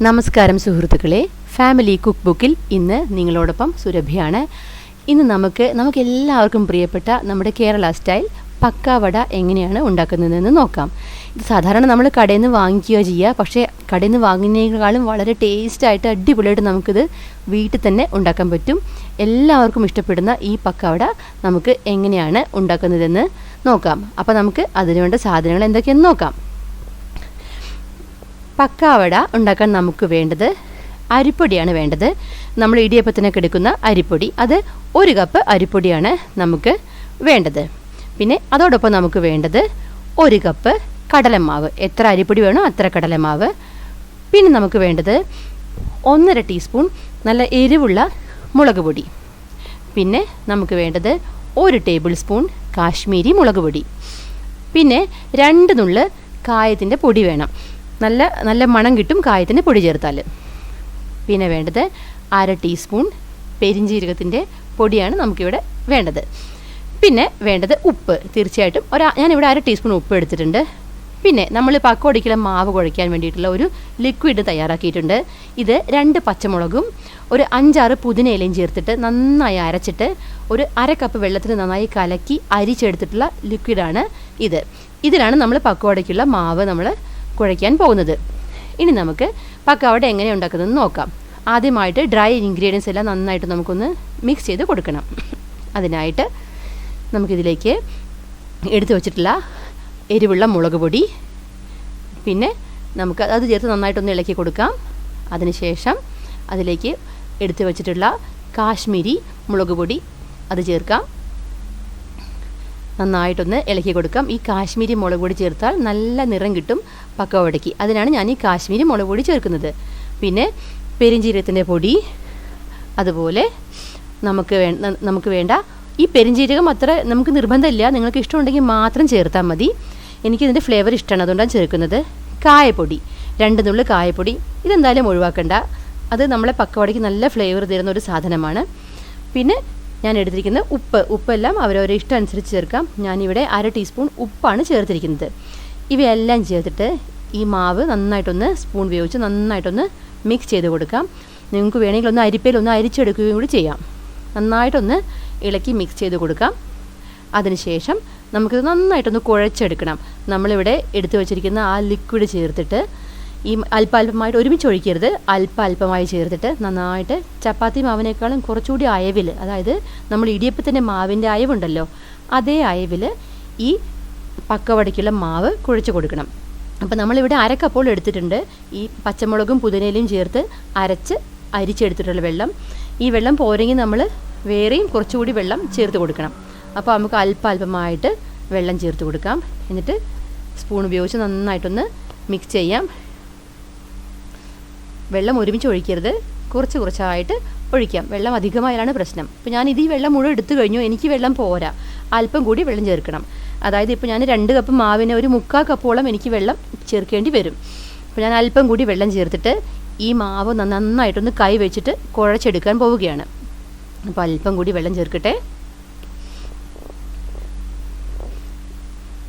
നമസ്കാരം സുഹൃത്തുക്കളെ, family cook ബുക്കിൽ ഇന്ന് നിങ്ങളോടൊപ്പം സുരഭിയാണ്. ഇന്ന് നമുക്ക് എല്ലാവർക്കും പ്രിയപ്പെട്ട നമ്മുടെ കേരള സ്റ്റൈൽ പക്കാവട എങ്ങനെയാണ് ഉണ്ടാക്കുന്നതെന്ന് നോക്കാം. ഇത് സാധാരണ നമ്മൾ കടയിൽ നിന്ന് വാങ്ങിക്കുകയോ ചെയ്യുക, പക്ഷേ കടയിൽ നിന്ന് വാങ്ങുന്നതിനേക്കാളും വളരെ ടേസ്റ്റായിട്ട് അടിപൊളിയായിട്ട് നമുക്കിത് വീട്ടിൽ തന്നെ ഉണ്ടാക്കാൻ പറ്റും. എല്ലാവർക്കും ഇഷ്ടപ്പെടുന്ന ഈ പക്കാവട നമുക്ക് എങ്ങനെയാണ് ഉണ്ടാക്കുന്നതെന്ന് നോക്കാം. അപ്പോൾ നമുക്ക് അതിനുവേണ്ട സാധനങ്ങൾ എന്തൊക്കെയെന്ന് നോക്കാം. പക്കാവട ഉണ്ടാക്കാൻ നമുക്ക് വേണ്ടത് അരിപ്പൊടിയാണ് വേണ്ടത്. നമ്മൾ ഇടിയപ്പത്തിനൊക്കെ എടുക്കുന്ന അരിപ്പൊടി, അത് 1 കപ്പ് അരിപ്പൊടിയാണ് നമുക്ക് വേണ്ടത്. പിന്നെ അതോടൊപ്പം നമുക്ക് വേണ്ടത് 1 കപ്പ് കടലമാവ്, എത്ര അരിപ്പൊടി വേണോ അത്ര കടലമാവ്. പിന്നെ നമുക്ക് വേണ്ടത് 1.5 ടീസ്പൂൺ നല്ല എരിവുള്ള മുളക് പൊടി. പിന്നെ നമുക്ക് വേണ്ടത് 1 ടേബിൾ സ്പൂൺ കാശ്മീരി മുളക് പൊടി. പിന്നെ 2 നുള്ള് കായത്തിൻ്റെ പൊടി വേണം. നല്ല മണം കിട്ടും കായത്തിൻ്റെ പൊടി ചേർത്താൽ. പിന്നെ വേണ്ടത് 1/2 ടീസ്പൂൺ പെരിഞ്ജീരകത്തിൻ്റെ പൊടിയാണ് നമുക്കിവിടെ വേണ്ടത്. പിന്നെ വേണ്ടത് ഉപ്പ്, തീർച്ചയായിട്ടും ഞാനിവിടെ 1/2 ടീസ്പൂൺ ഉപ്പ് എടുത്തിട്ടുണ്ട്. പിന്നെ നമ്മൾ പക്കവടയ്ക്കുള്ള മാവ് കുഴയ്ക്കാൻ വേണ്ടിയിട്ടുള്ള ഒരു ലിക്വിഡ് തയ്യാറാക്കിയിട്ടുണ്ട്. ഇത് 2 പച്ചമുളകും ഒരു 5-6 പുതിന ഇലയും ചേർത്തിട്ട് നന്നായി അരച്ചിട്ട് ഒരു 1/2 കപ്പ് വെള്ളത്തിൽ നന്നായി കലക്കി അരിച്ചെടുത്തിട്ടുള്ള ലിക്വിഡാണ് ഇത്. ഇതിലാണ് നമ്മൾ പക്കവടയ്ക്കുള്ള മാവ് നമ്മൾ കുഴയ്ക്കാൻ പോകുന്നത്. ഇനി നമുക്ക് പക്കാവട എങ്ങനെ ഉണ്ടാക്കുന്നതെന്ന് നോക്കാം. ആദ്യമായിട്ട് ഡ്രൈ ഇൻഗ്രീഡിയൻസ് എല്ലാം നന്നായിട്ട് നമുക്കൊന്ന് മിക്സ് ചെയ്ത് കൊടുക്കണം. അതിനായിട്ട് നമുക്കിതിലേക്ക് എടുത്തു വച്ചിട്ടുള്ള എരിവുള്ള മുളക് പൊടി, പിന്നെ നമുക്ക് അത് ചേർത്ത് നന്നായിട്ടൊന്ന് ഇളക്കി കൊടുക്കാം. അതിനുശേഷം അതിലേക്ക് എടുത്തു വച്ചിട്ടുള്ള കാശ്മീരി മുളക് പൊടി അത് ചേർക്കാം. നന്നായിട്ടൊന്ന് ഇളക്കി കൊടുക്കാം. ഈ കാശ്മീരി മുളക് പൊടി ചേർത്താൽ നല്ല നിറം കിട്ടും പക്കവടയ്ക്ക്. അതിനാണ് ഞാൻ ഈ കാശ്മീരി മുളക് പൊടി ചേർക്കുന്നത്. പെരിഞ്ജീരകത്തിൻ്റെ പൊടി, അതുപോലെ നമുക്ക് വേണ്ട ഈ പെരിഞ്ജീരകം അത്ര നമുക്ക് നിർബന്ധമില്ല, നിങ്ങൾക്ക് ഇഷ്ടമുണ്ടെങ്കിൽ മാത്രം ചേർത്താൽ മതി. എനിക്കിതിൻ്റെ ഫ്ലേവർ ഇഷ്ടമാണ്, അതുകൊണ്ടാണ് ചേർക്കുന്നത്. കായപ്പൊടി, 2 നുള്ള് കായപ്പൊടി. ഇതെന്തായാലും ഒഴിവാക്കണ്ട, അത് നമ്മളെ പക്കവടയ്ക്ക് നല്ല ഫ്ലേവർ തരുന്ന ഒരു സാധനമാണ്. പിന്നെ ഞാൻ എടുത്തിരിക്കുന്നത് ഉപ്പെല്ലാം അവരവരെ ഇഷ്ടം അനുസരിച്ച് ചേർക്കാം. ഞാനിവിടെ 1/2 ടീസ്പൂൺ ഉപ്പാണ് ചേർത്തിരിക്കുന്നത്. ഇവയെല്ലാം ചേർത്തിട്ട് ഈ മാവ് നന്നായിട്ടൊന്ന് സ്പൂൺ ഉപയോഗിച്ച് നന്നായിട്ടൊന്ന് മിക്സ് ചെയ്ത് കൊടുക്കാം. നിങ്ങൾക്ക് വേണമെങ്കിൽ ഒന്ന് അരിപ്പയിലൊന്ന് അരിച്ചെടുക്കുകയും കൂടി ചെയ്യാം. നന്നായിട്ടൊന്ന് ഇളക്കി മിക്സ് ചെയ്ത് കൊടുക്കാം. അതിനുശേഷം നമുക്കിത് നന്നായിട്ടൊന്ന് കുഴച്ചെടുക്കണം. നമ്മളിവിടെ എടുത്തു വച്ചിരിക്കുന്ന ആ ലിക്വിഡ് ചേർത്തിട്ട് ഈ അല്പാൽപമായിട്ട് ഒരുമിച്ച് ഒഴിക്കരുത്, അല്പമായി ചേർത്തിട്ട് നന്നായിട്ട് ചപ്പാത്തി മാവിനേക്കാളും കുറച്ചുകൂടി അയവിൽ, അതായത് നമ്മൾ ഇടിയപ്പത്തിൻ്റെ മാവിൻ്റെ അയവുണ്ടല്ലോ, അതേ അയവിൽ ഈ പക്കവടയ്ക്കുള്ള മാവ് കുഴച്ച് കൊടുക്കണം. അപ്പോൾ നമ്മളിവിടെ 1/2 കപ്പോൾ എടുത്തിട്ടുണ്ട്. ഈ പച്ചമുളകും പുതിനയിലയും ചേർത്ത് അരിച്ചെടുത്തിട്ടുള്ള വെള്ളം. ഈ വെള്ളം പോരെങ്കിൽ നമ്മൾ വേറെയും കുറച്ചുകൂടി വെള്ളം ചേർത്ത് കൊടുക്കണം. അപ്പോൾ നമുക്ക് അല്പമായിട്ട് വെള്ളം ചേർത്ത് കൊടുക്കാം. എന്നിട്ട് സ്പൂൺ ഉപയോഗിച്ച് നന്നായിട്ടൊന്ന് മിക്സ് ചെയ്യാം. വെള്ളം ഒരുമിച്ച് ഒഴിക്കരുത്, കുറച്ചായിട്ട് ഒഴിക്കാം. വെള്ളം അധികമായാലാണ് പ്രശ്നം. ഇപ്പോൾ ഞാനിത് ഈ വെള്ളം മുഴുവൻ എടുത്തു കഴിഞ്ഞു, എനിക്ക് വെള്ളം പോരാ, അല്പം കൂടി വെള്ളം ചേർക്കണം. അതായത് ഇപ്പോൾ ഞാൻ 2 കപ്പ് മാവിന് ഒരു 3/4 കപ്പോളം എനിക്ക് വെള്ളം ചേർക്കേണ്ടി വരും. അപ്പോൾ ഞാൻ അല്പം കൂടി വെള്ളം ചേർത്തിട്ട് ഈ മാവ് നന്നായിട്ടൊന്ന് കൈ വെച്ചിട്ട് കുഴച്ചെടുക്കാൻ പോവുകയാണ്. അപ്പോൾ അല്പം കൂടി വെള്ളം ചേർക്കട്ടെ.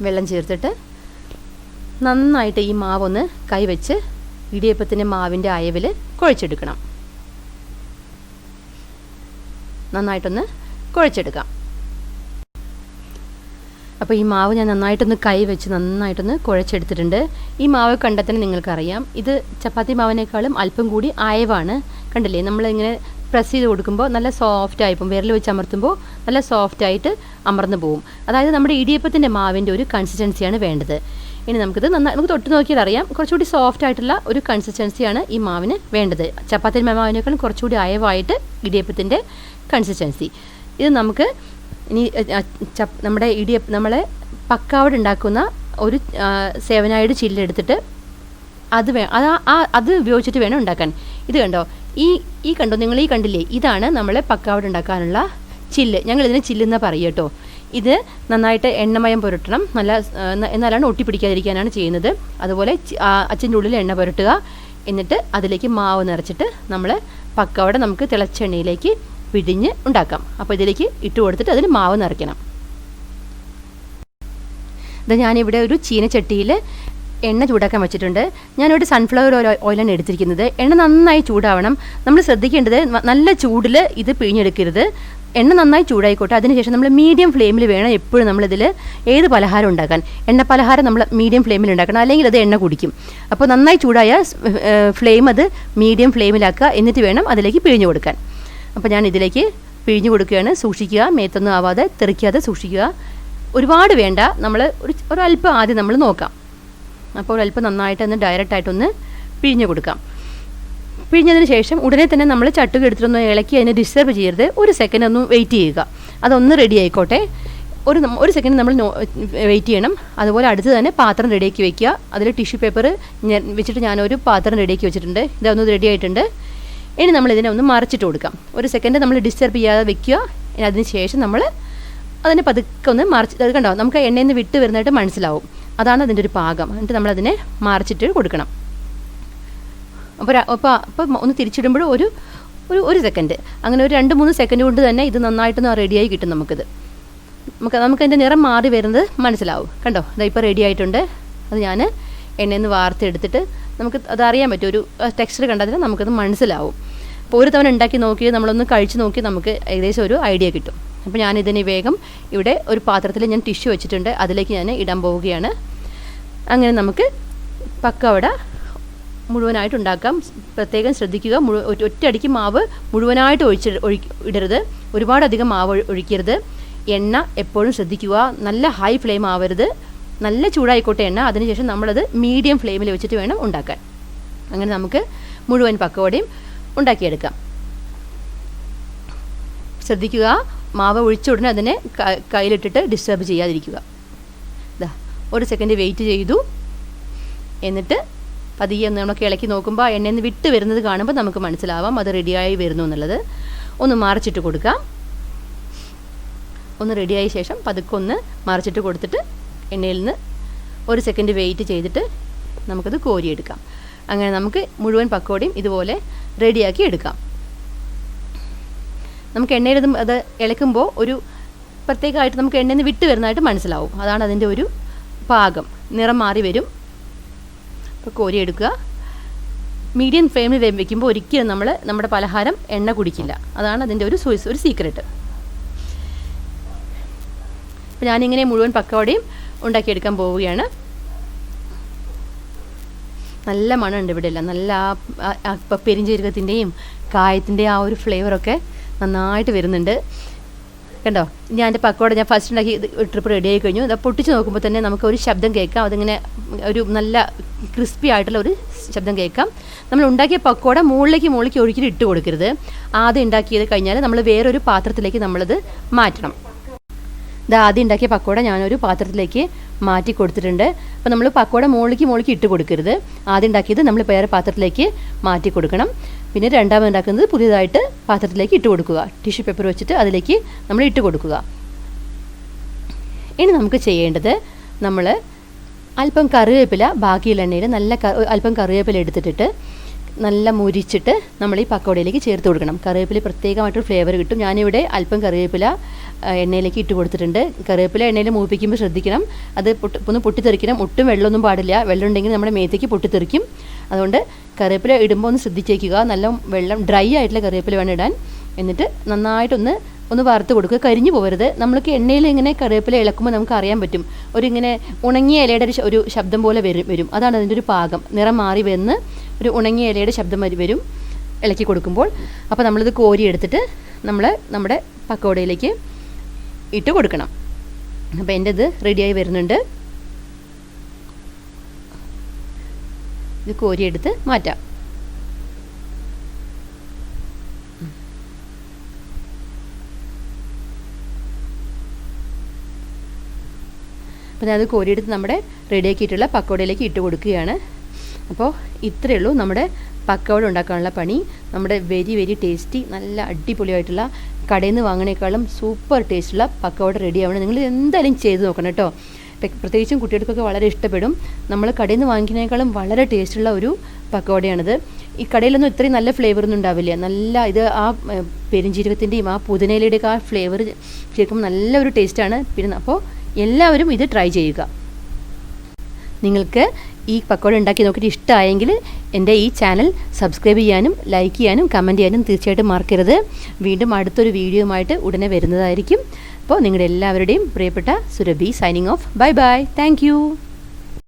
വെള്ളം ചേർത്തിട്ട് നന്നായിട്ട് ഈ മാവൊന്ന് കൈ വെച്ച് ഇടിയപ്പത്തിൻ്റെ മാവിൻ്റെ അയവിൽ കുഴച്ചെടുക്കണം. നന്നായിട്ടൊന്ന് കുഴച്ചെടുക്കാം. അപ്പോൾ ഈ മാവ് ഞാൻ നന്നായിട്ടൊന്ന് കൈ വെച്ച് നന്നായിട്ടൊന്ന് കുഴച്ചെടുത്തിട്ടുണ്ട്. ഈ മാവ് കണ്ടാൽ തന്നെ നിങ്ങൾക്കറിയാം, ഇത് ചപ്പാത്തി മാവിനേക്കാളും അല്പം കൂടി അയവാണ്. കണ്ടില്ലേ, നമ്മളിങ്ങനെ പ്രസ് ചെയ്ത് കൊടുക്കുമ്പോൾ നല്ല സോഫ്റ്റായി പോകും. വിരൽ വെച്ച് അമർത്തുമ്പോൾ നല്ല സോഫ്റ്റായിട്ട് അമർന്നു പോകും. അതായത് നമ്മുടെ ഇടിയപ്പത്തിൻ്റെ മാവിൻ്റെ ഒരു കൺസിസ്റ്റൻസിയാണ് വേണ്ടത്. ഇനി നമുക്ക് തൊട്ട് നോക്കിയാൽ അറിയാം, കുറച്ചുകൂടി സോഫ്റ്റ് ആയിട്ടുള്ള ഒരു കൺസിസ്റ്റൻസിയാണ് ഈ മാവിന് വേണ്ടത്. ചപ്പാത്തി മാവിനേക്കാളും കുറച്ചുകൂടി അയവായിട്ട് ഇടിയപ്പത്തിൻ്റെ കൺസിസ്റ്റൻസി. ഇത് നമുക്ക് ഇനി നമ്മളെ പക്കാവട ഉണ്ടാക്കുന്ന ഒരു 7 ചില്ലി എടുത്തിട്ട് അത് ഉപയോഗിച്ചിട്ട് വേണം ഉണ്ടാക്കാൻ. ഇത് കണ്ടോ, കണ്ടോ നിങ്ങൾ, കണ്ടില്ലേ, ഇതാണ് നമ്മളെ പക്കാവട ഉണ്ടാക്കാനുള്ള ചില്ല്. ഞങ്ങളിതിനെ ചില്ലെന്നാണ് പറയുക കേട്ടോ. ഇത് നന്നായിട്ട് എണ്ണമയം പുരട്ടണം, എന്നാലാണ് ഒട്ടിപ്പിടിക്കാതിരിക്കാനാണ് ചെയ്യുന്നത്. അതുപോലെ അച്ഛൻ്റെ ഉള്ളിൽ എണ്ണ പുരട്ടുക, എന്നിട്ട് അതിലേക്ക് മാവ് നിറച്ചിട്ട് നമ്മൾ പക്കവട നമുക്ക് തിളച്ച എണ്ണയിലേക്ക് പിഴിഞ്ഞ് ഉണ്ടാക്കാം. അപ്പോൾ ഇതിലേക്ക് ഇട്ട് കൊടുത്തിട്ട് അതിൽ മാവ് നിറയ്ക്കണം. ഇത് ഞാനിവിടെ ഒരു ചീനച്ചട്ടിയിൽ എണ്ണ ചൂടാക്കാൻ വെച്ചിട്ടുണ്ട്. ഞാനിവിടെ സൺഫ്ലവർ ഓയിലാണ് എടുത്തിരിക്കുന്നത്. എണ്ണ നന്നായി ചൂടാവണം. നമ്മൾ ശ്രദ്ധിക്കേണ്ടത് നല്ല ചൂടിൽ ഇത് പിഴിഞ്ഞെടുക്കരുത്. എണ്ണ നന്നായി ചൂടായിക്കോട്ടെ. അതിനുശേഷം നമ്മൾ മീഡിയം ഫ്ലെയിമിൽ വേണം എപ്പോഴും നമ്മളിതിൽ ഏത് പലഹാരം ഉണ്ടാക്കാൻ. എണ്ണ പലഹാരം നമ്മൾ മീഡിയം ഫ്ലെയിമിൽ ഉണ്ടാക്കണം, അല്ലെങ്കിൽ അത് എണ്ണ കുടിക്കും. അപ്പോൾ നന്നായി ചൂടായ ഫ്ലെയിം അത് മീഡിയം ഫ്ലെയിമിലാക്കുക. എന്നിട്ട് വേണം അതിലേക്ക് പിഴിഞ്ഞു കൊടുക്കാൻ. അപ്പോൾ ഞാൻ ഇതിലേക്ക് പിഴിഞ്ഞു കൊടുക്കുകയാണ്. സൂക്ഷിക്കുക, മേത്തൊന്നും ആവാതെ തെറിക്കാതെ സൂക്ഷിക്കുക. ഒരുപാട് വേണ്ട, നമ്മൾ ഒരല്പം ആദ്യം നമ്മൾ നോക്കാം. അപ്പോൾ ഒരല്പം നന്നായിട്ടൊന്ന് ഡയറക്റ്റായിട്ടൊന്ന് പിഴിഞ്ഞു കൊടുക്കാം. പിഴിഞ്ഞതിന് ശേഷം ഉടനെ തന്നെ നമ്മൾ ചട്ടുക എടുത്തിട്ടൊന്ന് ഇളക്കി അതിനെ ഡിസ്റ്റർബ് ചെയ്യരുത്. ഒരു സെക്കൻഡ് ഒന്ന് വെയിറ്റ് ചെയ്യുക, അതൊന്ന് റെഡി ആയിക്കോട്ടെ. ഒരു സെക്കൻഡ് നമ്മൾ വെയിറ്റ് ചെയ്യണം. അതുപോലെ അടുത്ത് തന്നെ പാത്രം റെഡിയാക്കി വെക്കുക. അതിൽ ടിഷ്യൂ പേപ്പർ വെച്ചിട്ട് ഞാനൊരു പാത്രം റെഡിയാക്കി വെച്ചിട്ടുണ്ട്. ഇതൊന്ന് റെഡി ആയിട്ടുണ്ട്. ഇനി നമ്മളിതിനെ ഒന്ന് മറിച്ചിട്ട് കൊടുക്കാം. ഒരു സെക്കൻഡ് നമ്മൾ ഡിസ്റ്റർബ് ചെയ്യാതെ വെക്കുക. ഇനി അതിന് ശേഷം നമ്മൾ അതിനെ പതുക്കെ ഒന്ന് മറിച്ച്, അത് കണ്ടോ, നമുക്ക് എണ്ണയിൽ നിന്ന് വിട്ട് വരുന്നതായിട്ട് മനസ്സിലാവും. അതാണ് അതിൻ്റെ ഒരു പാകം. എന്നിട്ട് നമ്മളതിനെ മറിച്ചിട്ട് കൊടുക്കണം. അപ്പോൾ ഒന്ന് തിരിച്ചിടുമ്പോൾ ഒരു സെക്കൻഡ്, അങ്ങനെ ഒരു 2-3 സെക്കൻഡ് കൊണ്ട് തന്നെ ഇത് നന്നായിട്ടൊന്ന് റെഡിയായി കിട്ടും. നമുക്കതിൻ്റെ നിറം മാറി വരുന്നത് മനസ്സിലാവും. കണ്ടോ, ഇപ്പോൾ റെഡി ആയിട്ടുണ്ട്. അത് ഞാൻ എണ്ണയിൽ നിന്ന് വാർത്തെടുത്തിട്ട് നമുക്ക് അതറിയാൻ പറ്റും. ഒരു ടെക്സ്ചർ കണ്ടതിന് നമുക്കത് മനസ്സിലാവും. അപ്പോൾ ഒരു തവണ ഉണ്ടാക്കി നോക്കി നമ്മളൊന്ന് കഴിച്ച് നോക്കി നമുക്ക് ഏകദേശം ഒരു ഐഡിയ കിട്ടും. അപ്പോൾ ഞാനിതിനെ വേഗം ഇവിടെ ഒരു പാത്രത്തിൽ ഞാൻ ടിഷ്യൂ വെച്ചിട്ടുണ്ട്, അതിലേക്ക് ഞാൻ ഇടാൻ പോവുകയാണ്. അങ്ങനെ നമുക്ക് പക്കവട മുഴുവനായിട്ട് ഉണ്ടാക്കാം. പ്രത്യേകം ശ്രദ്ധിക്കുക, ഒറ്റയടിക്ക് മാവ് മുഴുവനായിട്ട് ഇടരുത്. ഒരുപാടധികം മാവ് ഒഴിക്കരുത്. എണ്ണ എപ്പോഴും ശ്രദ്ധിക്കുക, നല്ല ഹൈ ഫ്ലെയിം ആവരുത്. നല്ല ചൂടായിക്കോട്ടെ എണ്ണ. അതിനുശേഷം നമ്മളത് മീഡിയം ഫ്ലെയിമിൽ വെച്ചിട്ട് വേണം ഉണ്ടാക്കാൻ. അങ്ങനെ നമുക്ക് മുഴുവൻ പക്കവടയും ഉണ്ടാക്കിയെടുക്കാം. ശ്രദ്ധിക്കുക, മാവ് ഒഴിച്ച ഉടനെ അതിനെ കയ്യിലിട്ടിട്ട് ഡിസ്റ്റർബ് ചെയ്യാതിരിക്കുക. ഇതാ ഒരു സെക്കൻഡ് വെയിറ്റ് ചെയ്തു. എന്നിട്ട് പതിയെ നമുക്ക് ഇളക്കി നോക്കുമ്പോൾ എണ്ണയിൽ നിന്ന് വിട്ട് വരുന്നത് കാണുമ്പോൾ നമുക്ക് മനസ്സിലാവാം അത് റെഡിയായി വരുന്നു എന്നുള്ളത്. ഒന്ന് മറിച്ചിട്ട് കൊടുക്കാം. ഒന്ന് റെഡിയായ ശേഷം പതുക്കെ ഒന്ന് മറിച്ചിട്ട് കൊടുത്തിട്ട് എണ്ണയിൽ നിന്ന് ഒരു സെക്കൻഡ് വെയിറ്റ് ചെയ്തിട്ട് നമുക്കത് കോരിയെടുക്കാം. അങ്ങനെ നമുക്ക് മുഴുവൻ പക്കോടയും ഇതുപോലെ റെഡിയാക്കി എടുക്കാം. നമുക്ക് എണ്ണയിൽ അത് ഇളക്കുമ്പോൾ ഒരു പ്രത്യേകമായിട്ട് നമുക്ക് എണ്ണയിൽ നിന്ന് വിട്ട് വരുന്നതായിട്ട് മനസ്സിലാവും. അതാണ് അതിൻ്റെ ഒരു പാകം. നിറം മാറി വരും. അപ്പോൾ കോരിയെടുക്കുക. മീഡിയം ഫ്ലെയിമിൽ വെക്കുമ്പോൾ ഒരിക്കലും നമ്മുടെ പലഹാരം എണ്ണ കുടിക്കില്ല. അതാണ് അതിൻ്റെ ഒരു സീക്രട്ട്. അപ്പോൾ ഞാനിങ്ങനെ മുഴുവൻ പക്കവടയും ഉണ്ടാക്കിയെടുക്കാൻ പോവുകയാണ്. നല്ല മണമുണ്ട് ഇവിടെ എല്ലാം. നല്ല ആ പെരിഞ്ചീരകത്തിൻ്റെയും കായത്തിൻ്റെയും ആ ഒരു ഫ്ലേവറൊക്കെ നന്നായിട്ട് വരുന്നുണ്ട്. കണ്ടോ, ഞാൻ എൻ്റെ പക്കവട ഞാൻ ഫസ്റ്റ് ഉണ്ടാക്കി ട്രിപ്പ് റെഡി ആയി കഴിഞ്ഞു. അത് പൊട്ടിച്ച് നോക്കുമ്പോൾ തന്നെ നമുക്ക് ഒരു ശബ്ദം കേൾക്കാം. അതിങ്ങനെ ഒരു നല്ല ക്രിസ്പി ആയിട്ടുള്ള ഒരു ശബ്ദം കേൾക്കാം. നമ്മൾ ഉണ്ടാക്കിയ പക്കവട മുകളിലേക്ക് ഒരിക്കലും ഇട്ട് കൊടുക്കരുത്. ആദ്യം ഉണ്ടാക്കിയത് കഴിഞ്ഞാൽ നമ്മൾ വേറൊരു പാത്രത്തിലേക്ക് നമ്മളത് മാറ്റണം. ഇത് ആദ്യം ഉണ്ടാക്കിയ പക്കവട ഞാനൊരു പാത്രത്തിലേക്ക് മാറ്റി കൊടുത്തിട്ടുണ്ട്. അപ്പോൾ നമ്മൾ പക്കവട മുകളിലേക്ക് ഇട്ട് കൊടുക്കരുത്. ആദ്യം ഉണ്ടാക്കിയത് നമ്മൾ വേറെ പാത്രത്തിലേക്ക് മാറ്റി കൊടുക്കണം. പിന്നെ രണ്ടാമത് ഉണ്ടാക്കുന്നത് പുതിയതായിട്ട് പാത്രത്തിലേക്ക് ഇട്ട് കൊടുക്കുക. ടിഷ്യൂ പേപ്പർ വെച്ചിട്ട് അതിലേക്ക് നമ്മൾ ഇട്ട് കൊടുക്കുക. ഇനി നമുക്ക് ചെയ്യേണ്ടത്, നമ്മൾ അല്പം കറിവേപ്പില ബാക്കിയുള്ള എണ്ണയിൽ അല്പം കറിവേപ്പില എടുത്തിട്ട് നല്ല മുരിച്ചിട്ട് നമ്മൾ ഈ പക്കവടയിലേക്ക് ചേർത്ത് കൊടുക്കണം. കറിവേപ്പില പ്രത്യേകമായിട്ടൊരു ഫ്ലേവർ കിട്ടും. ഞാനിവിടെ അല്പം കറിവേപ്പില എണ്ണയിലേക്ക് ഇട്ട് കൊടുത്തിട്ടുണ്ട്. കറിവേപ്പില എണ്ണയിൽ മൂപ്പിക്കുമ്പോൾ ശ്രദ്ധിക്കണം, അത് ഒന്ന് പൊട്ടിത്തെറിക്കണം. ഒട്ടും വെള്ളമൊന്നും പാടില്ല. വെള്ളം ഉണ്ടെങ്കിൽ നമ്മുടെ മേത്തേക്ക് പൊട്ടിത്തെറിക്കും. അതുകൊണ്ട് കറിവേപ്പില ഇടുമ്പോൾ ഒന്ന് ശ്രദ്ധിച്ചേക്കുക. നല്ല വെള്ളം ഡ്രൈ ആയിട്ടുള്ള കറിവേപ്പില വേണം ഇടാൻ. എന്നിട്ട് നന്നായിട്ടൊന്ന് വറുത്ത് കൊടുക്കുക. കരിഞ്ഞു പോകരുത്. നമ്മൾക്ക് എണ്ണയിൽ ഇങ്ങനെ കറിവേപ്പില ഇളക്കുമ്പോൾ നമുക്ക് അറിയാൻ പറ്റും, ഇങ്ങനെ ഉണങ്ങിയ ഇലയുടെ ഒരു ശബ്ദം പോലെ വരും. അതാണ് അതിൻ്റെ ഒരു പാകം. നിറം മാറി വന്ന് ഒരു ഉണങ്ങിയ ഇലയുടെ ശബ്ദം വരും ഇളക്കി കൊടുക്കുമ്പോൾ. അപ്പോൾ നമ്മളിത് കോരി എടുത്തിട്ട് നമ്മുടെ പക്കവടയിലേക്ക് ഇട്ട് കൊടുക്കണം. അപ്പോൾ എൻ്റെ ഇത് റെഡിയായി വരുന്നുണ്ട്. ഇത് കോരിയെടുത്ത് മാറ്റാം. അപ്പോൾ ഞാനത് കോരിയെടുത്ത് നമ്മുടെ റെഡിയാക്കിയിട്ടുള്ള പക്കവടയിലേക്ക് ഇട്ട് കൊടുക്കുകയാണ്. അപ്പോൾ ഇത്രയേ ഉള്ളൂ നമ്മുടെ പക്കവട ഉണ്ടാക്കാനുള്ള പണി. നമ്മുടെ വെരി വെരി ടേസ്റ്റി, നല്ല അടിപൊളിയായിട്ടുള്ള കടയിൽ നിന്ന് വാങ്ങണേക്കാളും സൂപ്പർ ടേസ്റ്റുള്ള പക്കവട റെഡി ആവണം. നിങ്ങൾ എന്തായാലും ചെയ്ത് നോക്കണം കേട്ടോ. പ്രത്യേകിച്ചും കുട്ടികൾക്കൊക്കെ വളരെ ഇഷ്ടപ്പെടും. നമ്മൾ കടയിൽ നിന്ന് വാങ്ങിക്കുന്നതിനേക്കാളും വളരെ ടേസ്റ്റുള്ള ഒരു പക്കവടയാണിത്. ഈ കടയിലൊന്നും ഇത്രയും നല്ല ഫ്ലേവറൊന്നും ഉണ്ടാവില്ല. നല്ല ഇത് ആ പെരിഞ്ചീരകത്തിൻ്റെയും ആ പുതിനയിലയുടെയൊക്കെ ആ ഫ്ലേവർ ശരിക്കും നല്ലൊരു ടേസ്റ്റാണ്. പിന്നെ അപ്പോൾ എല്ലാവരും ഇത് ട്രൈ ചെയ്യുക. നിങ്ങൾക്ക് ഈ പക്കോട ഉണ്ടാക്കി നോക്കിയിട്ട് ഇഷ്ടമായെങ്കിൽ എൻ്റെ ഈ ചാനൽ സബ്സ്ക്രൈബ് ചെയ്യാനും ലൈക്ക് ചെയ്യാനും കമൻറ്റ് ചെയ്യാനും തീർച്ചയായിട്ടും മറക്കരുത്. വീണ്ടും അടുത്തൊരു വീഡിയോയുമായിട്ട് ഉടനെ വരുന്നതായിരിക്കും. അപ്പോൾ നിങ്ങളുടെ എല്ലാവരുടെയും പ്രിയപ്പെട്ട Surabhi signing off. Bye bye. Thank you.